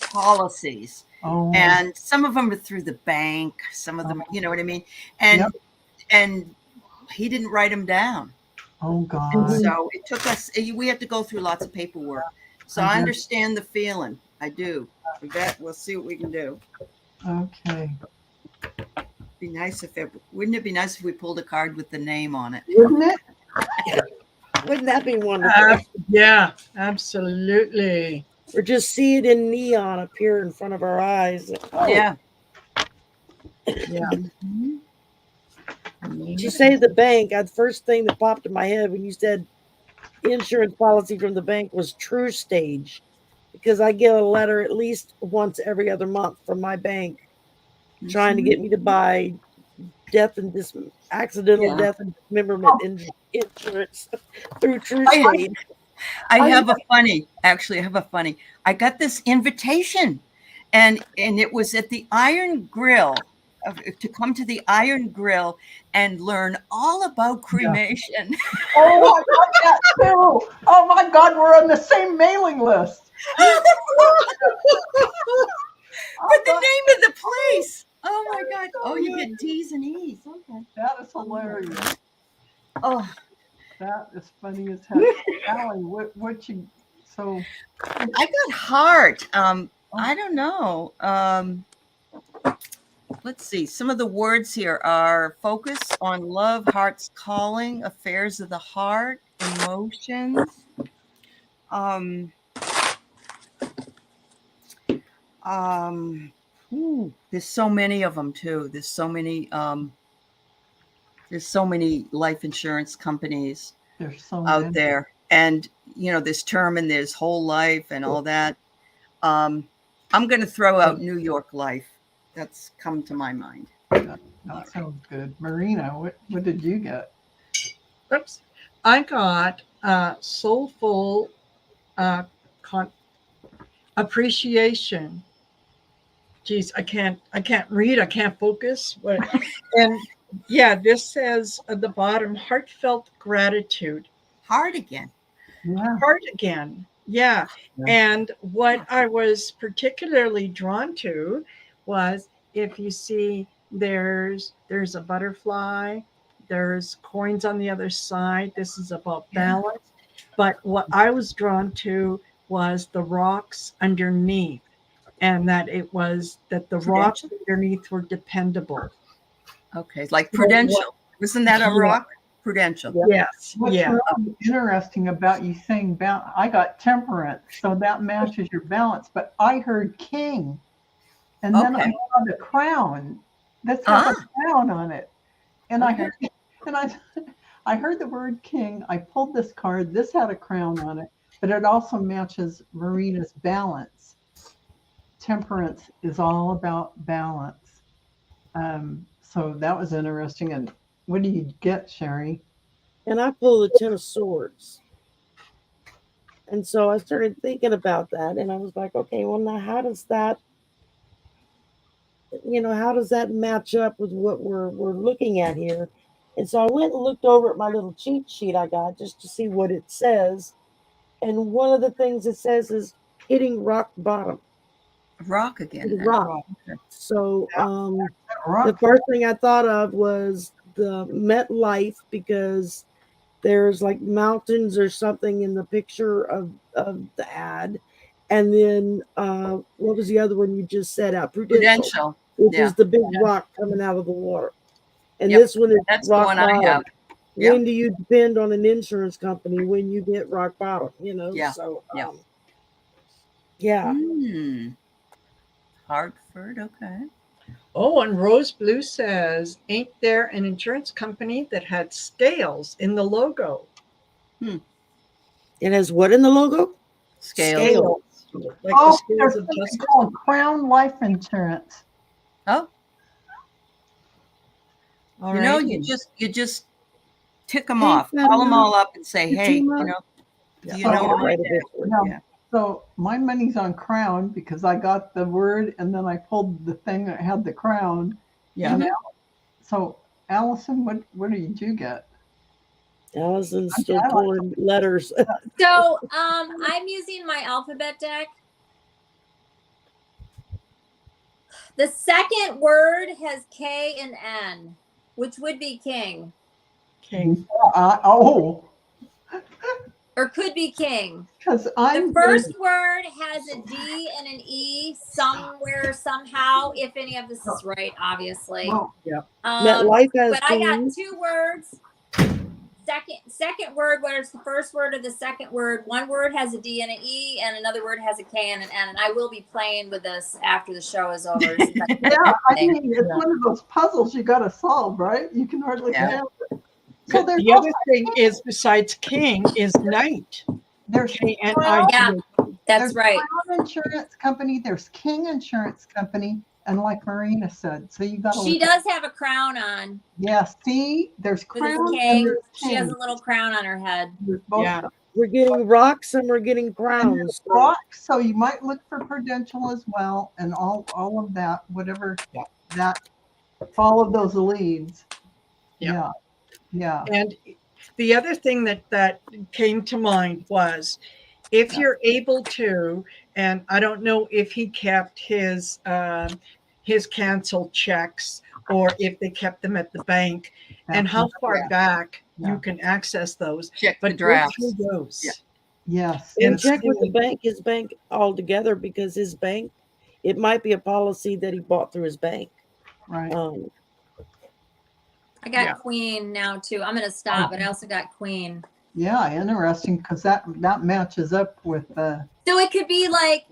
policies. And some of them are through the bank, some of them, you know what I mean? And he didn't write them down. Oh God. And so it took us, we had to go through lots of paperwork So I understand the feeling. I do. Yvette, we'll see what we can do. Okay. Be nice if wouldn't it be nice if we pulled a card with the name on it? Wouldn't it? Wouldn't that be wonderful? Yeah, absolutely. Or just see it in neon appear in front of our eyes. Oh, Yeah. Yeah. you say the bank. The first thing that popped in my head when you said insurance policy from the bank was True Stage, because I get a letter at least once every other month from my bank trying to get me to buy accidental death and dismemberment insurance through True Stage. I have a funny. I got this invitation, and it was at the Iron Grill to come to the Iron Grill and learn all about cremation. Oh, I got that too. Oh my God, we're on the same mailing list. But the name of the place. Oh my God. Oh, you get T's and E's. Okay. That is hilarious. Oh, That is funny as heck. Allie, what you so I got heart. I don't know. Let's see. Some of the words here are focus on love, heart's calling, affairs of the heart, emotions. There's so many of them too. There's so many life insurance companies out there. And there's term and there's whole life and all that. I'm going to throw out New York Life. That's come to my mind. that sounds good. Marina, what did you get? Oops. I got soulful appreciation. Geez, I can't read. I can't focus. And yeah, this says at the bottom, heartfelt gratitude. Heart again. Yeah. Heart again. Yeah. And what I was particularly drawn to was, if you see there's a butterfly, there's coins on the other side. This is about balance. But what I was drawn to was the rocks underneath, and that the rocks underneath were dependable. Okay, like Prudential. Wasn't that a rock? Prudential. Yes. What's really interesting about you saying I got temperance, so that matches your balance. But I heard king, and then I saw the crown. This has a crown on it, and I heard the word king. I pulled this card. This had a crown on it, but it also matches Marina's balance. Temperance is all about balance. So that was interesting. And what do you get, Sherry? And I pulled the 10 of Swords. And so I started thinking about that, and I was like, okay, well, now how does that match up with what we're looking at here? And so I went and looked over at my little cheat sheet I got just to see what it says. And one of the things it says is hitting rock bottom. Rock again. Rock. So the first thing I thought of was the MetLife, because there's like mountains or something in the picture of the ad. And then what was the other one you just said out? Prudential. Which is the big rock coming out of the water. And this one is that's rock the one bottom. I have. When do you depend on an insurance company? When you get rock bottom, Yeah. So Hartford, okay. Oh, and Rose Blue says, ain't there an insurance company that had scales in the logo? It has what in the logo? Scales. Like there's the scales something called Crown Life Insurance. Oh. All right. You just tick them off, call them all up and say, hey, do you know my dad? So my money's on Crown because I got the word and then I pulled the thing that had the crown. Yeah. So Allyson, what did you get? Allison's still pulling letters. So I'm using my alphabet deck. The second word has K and N, which would be king. King. or could be king. Because The I'm first word has a D and an E somewhere, somehow, if any of this is right, obviously. well, MetLife has But I got kings. 2 words. Second word, whether it's the first word or the second word, one word has a D and an E, and another word has a K and an N. And I will be playing with this after the show is over. yeah, I mean, it's one of those puzzles you got to solve, right? You can hardly Yeah. solve it. So there's The other thing is, besides king, is knight. there's K-N-I-T. Yeah, that's there's right. Crown Insurance Company, there's King Insurance Company, and like Marina said, so you got to. She does have a crown on Yeah, see, there's with Crown. a and K. there's She has King. a little crown on her head. There's both Yeah. We're getting rocks and we're getting and crowns. there's rocks, so you might look for Prudential as well, and all of that, whatever that follow those leads. Yeah. Yeah. And the other thing that came to mind was, if you're able to, and I don't know if he kept his canceled checks or if they kept them at the bank, and how far back you can access those. Check the But go drafts. through those. Yeah. Yes. And check with the bank, his bank altogether, because his bank, it might be a policy that he bought through his bank. Right. I got Queen now too. I'm gonna stop, but I also got Queen. Yeah, interesting, because that matches up with So it could be like,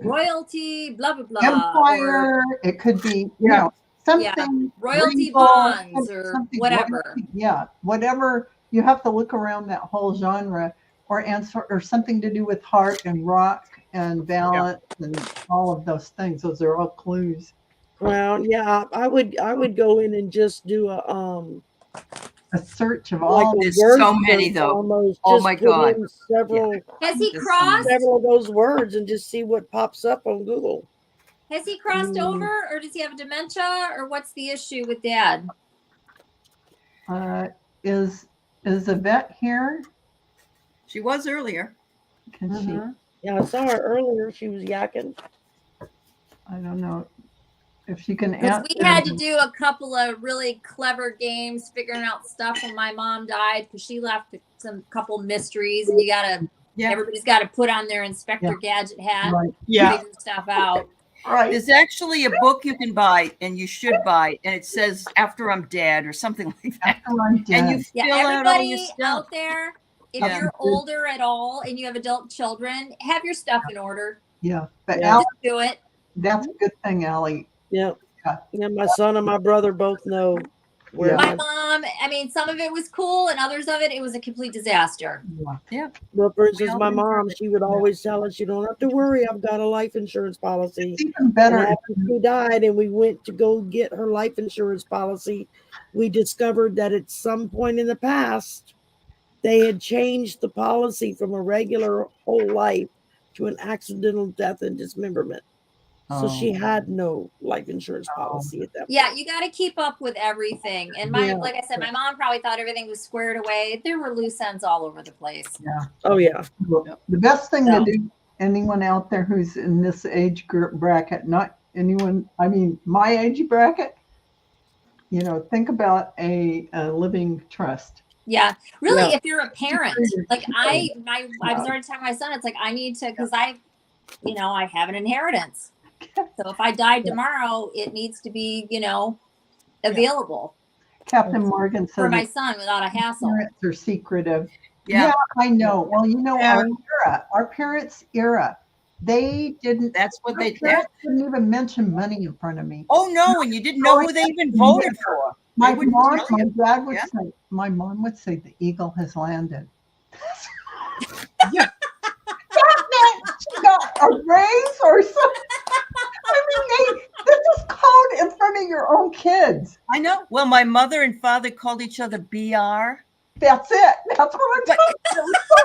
royalty, blah blah blah. Empire. It could be, you know, something royalty regal, bonds or something whatever. royalty, yeah, whatever. You have to look around that whole genre, or answer, or something to do with heart and rock and balance and all of those things. Those are all clues. Well, yeah, I would go in and just do A search of like all. a There's word so many, search though. almost. Oh Just my put God. in several Has he There's crossed? several of those words and just see what pops up on Google. Has he crossed over, or does he have dementia, or what's the issue with Dad? Is Yvette here? She was earlier. Can she? Yeah, I saw her earlier. She was yakking. I don't know if she can Because answer. we had to do a couple of really clever games figuring out stuff when my mom died, because she left some couple mysteries, and everybody's got to put on their Inspector Gadget hat, Right. figure stuff out. Right. There's actually a book you can buy, and you should buy, and it says "After I'm Dead" or something like that. After I'm dead. And you fill out all your Everybody stuff. out there, if you're older at all and you have adult children, have your stuff in order. Yeah, but Yeah. Allie, Just do it. that's a good thing, Allie. Yeah. Yeah. Yeah, my son and my brother both know where My mom, some of it was cool, and others of it was a complete disaster. Well, for instance, my mom, she would always tell us, "You don't have to worry. I've got a life insurance policy." It's even better. And after she died and we went to go get her life insurance policy, we discovered that at some point in the past, they had changed the policy from a regular whole life to an accidental death and dismemberment. So she had no life insurance policy at that point. Yeah, you got to keep up with everything. And like I said, my mom probably thought everything was squared away. There were loose ends all over the place. Yeah. Oh, yeah. The best thing to do, anyone out there who's in this age group bracket, not anyone, my age bracket, think about a living trust. Yeah, really, if you're a parent, like I was already telling my son, it's like I need to, because I have an inheritance. So if I died tomorrow, it needs to be, available. Captain Morgan says for my son without a hassle. Parents are secretive. Yeah. Yeah, I know. Well, our parents' era, they didn't. That's what they did. Parents didn't even mention money in front of me. Oh no, and you didn't know who they even voted for. My dad would say, my mom would say, the eagle has landed. Yeah. That meant she got a raise or something. This is called in front of your own kids. I know. Well, my mother and father called each other BR. That's it. That's what I'm talking about. It was so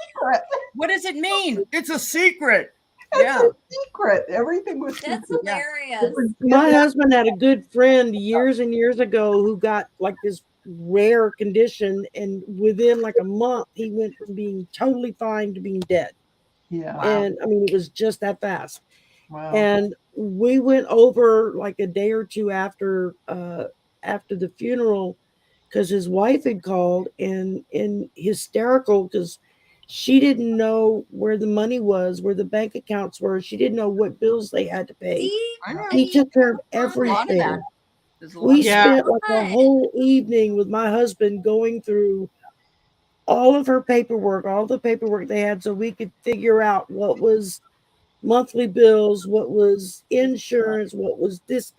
secret. What does it mean? It's a secret. It's a secret. Everything was That's secret. hilarious. My husband had a good friend years and years ago who got like this rare condition, and within like a month, he went from being totally fine to being dead. Yeah. And it was just that fast. Wow. And we went over like a day or two after the funeral, because his wife had called and hysterical, because She didn't know where the money was, where the bank accounts were. She didn't know what bills they had to pay. See? I know. He took care of There's a lot of everything. that. There's a lot We of Yeah. spent like a whole evening with my husband going through all of her paperwork, all the paperwork they had, so we could figure out what was monthly bills, what was insurance, what was this.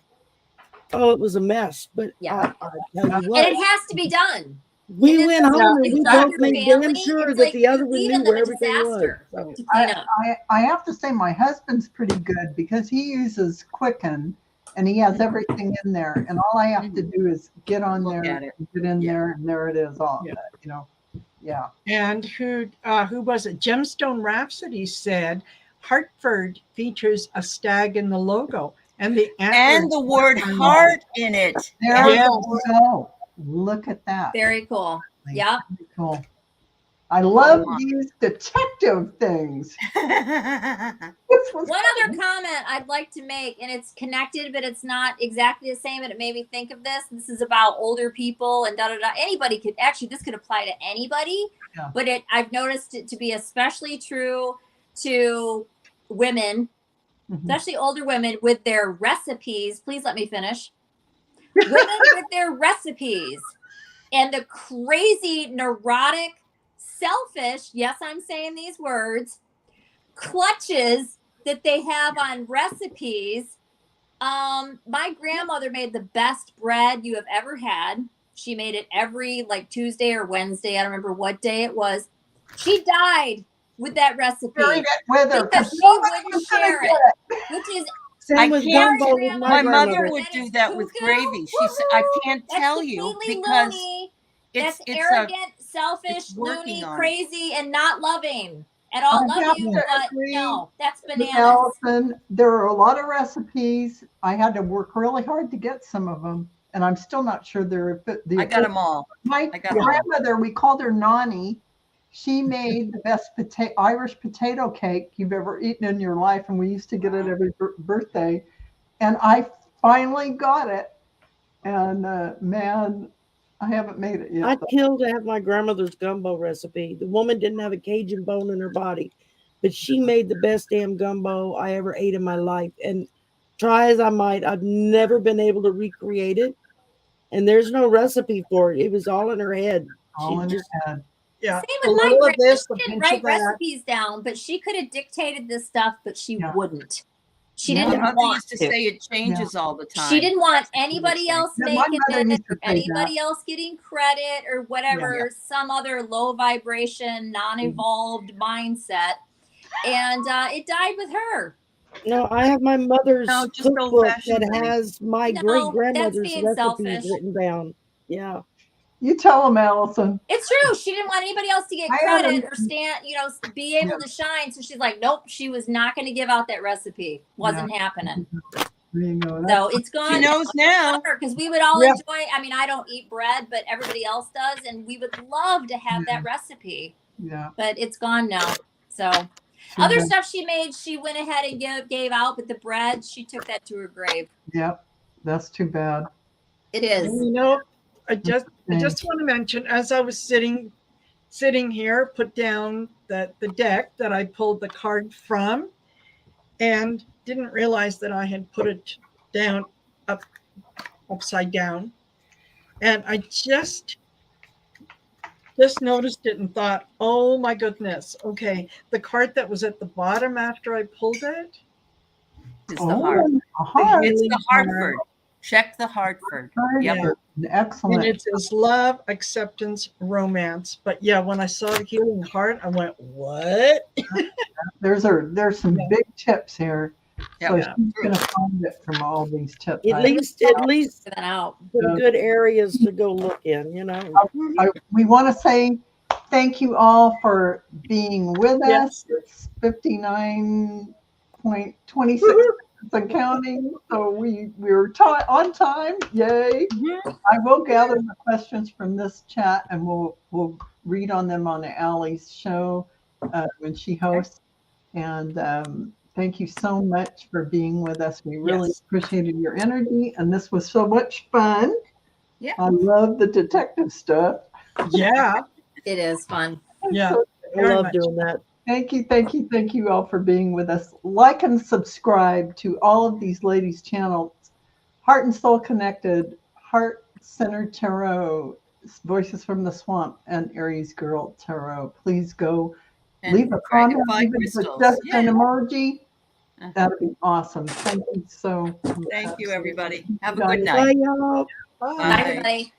Oh, it was a mess. But Yeah. I tell you And what, it has to be done. we And went it's home and like we with both your made family, damn sure it's that like the other you one leave knew in where the everything was. disaster So, to clean up. I have to say my husband's pretty good because he uses Quicken and he has everything in there. And all I have to do is get on Look there, at it. get in Yeah. there, and there it is all, Yeah. you know. Yeah. And who was it? Gemstone Rhapsody said Hartford features a stag in the logo and the And the word antlers- heart in it. There Yeah. you go. Look at that. Very cool. Yeah. Very cool. I love on. these detective things. That's This was One other comment I'd like to make, and it's connected, but it's not exactly the same, but it made me think of this. This is about older people and Anybody could actually, this could apply to anybody, Yeah. but I've noticed it to be especially true to women, Mhm. especially older women with their recipes. Please let me finish. Women with their recipes and the crazy, neurotic, selfish, yes, I'm saying these words, clutches that they have on recipes. My grandmother made the best bread you have ever had. She made it every like Tuesday or Wednesday. I don't remember what day it was. She died with that recipe Sharing it with her because she somebody wouldn't was gonna share get it, which is same with can't- gumbo with My mother grandmother. would That do is that with cuckoo. gravy. She said, "I can't that's tell you completely because loony. it's That's it's arrogant, selfish, it's working loony, on it. crazy, and not loving at all. I Love have you, to but agree no, that's with bananas. Allyson. There are a lot of recipes. I had to work really hard to get some of them, and I'm still not sure they're the. I got them all. My I got 'em all. grandmother, we called her Nani. She made the best Irish potato cake you've ever eaten in your life, and we used to get it every birthday. And I finally got it, and man, I haven't made it yet. I'd kill to have my grandmother's gumbo recipe. The woman didn't have a Cajun bone in her body, but she made the best damn gumbo I ever ate in my life. And try as I might, I've never been able to recreate it. And there's no recipe for it. It was all in her head. All She in just her head. Yeah. Same A with my little of grandma. this, a She didn't pinch of write that. recipes down, but she could have dictated this stuff, but she Yeah. wouldn't. She Yeah. My didn't mother want used to say it changes all the time. She didn't want That's what she would anybody say. else Yeah, my making mother it used to or say anybody else getting credit or whatever, some other low vibration, non-evolved mindset. And it died with her. no, I have my mother's No, just cookbook old-fashioned that way. has my No, great that's grandmother's being recipes selfish. written down. Yeah. You tell them, Allyson. It's true. She didn't want anybody else to get I credit haven't- or stand, be able to shine. So she's like, nope, she was not going to give out that recipe. Wasn't happening. There you go. So it's She gone. knows now. Because we would all Yeah. enjoy. I mean, I don't eat bread, but everybody else does, and we would love to have that recipe. Yeah. But it's gone now. So Too other bad. stuff she made, she went ahead and gave out, but the bread, she took that to her grave. Yep. That's too bad. It is. And, I just want to mention, as I was sitting here, put down the deck that I pulled the card from, and didn't realize that I had put it down upside down, and I just noticed it and thought, oh my goodness, okay, the card that was at the bottom after I pulled it. It's the heart. A heart. It's the Hartford. Check the Hartford. Yep. And Excellent. it says love, acceptance, romance. But yeah, when I saw the healing heart, I went, what? There's some big tips here. So Yeah. she's gonna find it from all these tips. At least That out. some good areas to go look in, We want to say thank you all for being with us. It's 59.26 and counting. So we're on time. Yay. I will gather the questions from this chat and we'll read on them on Ally's show when she hosts. And thank you so much for being with us. We really appreciated your energy, and this was so much fun. Yeah. I love the detective stuff. Yeah. It is fun. Yeah. I very love much. doing that. Thank you all for being with us. Like and subscribe to all of these ladies' channels. Heart and Soul Connected, Heart Centered Tarot, Voices from the Swamp, and Aries Girl Tarot. Please go And leave a comment, Dragonfly even if it's Crystals. just Yeah. an emoji. Uh-huh. That'd be awesome. Thank you so Thank you, everybody. Have a Bye. good Bye, night. y'all. Bye. Bye, everybody.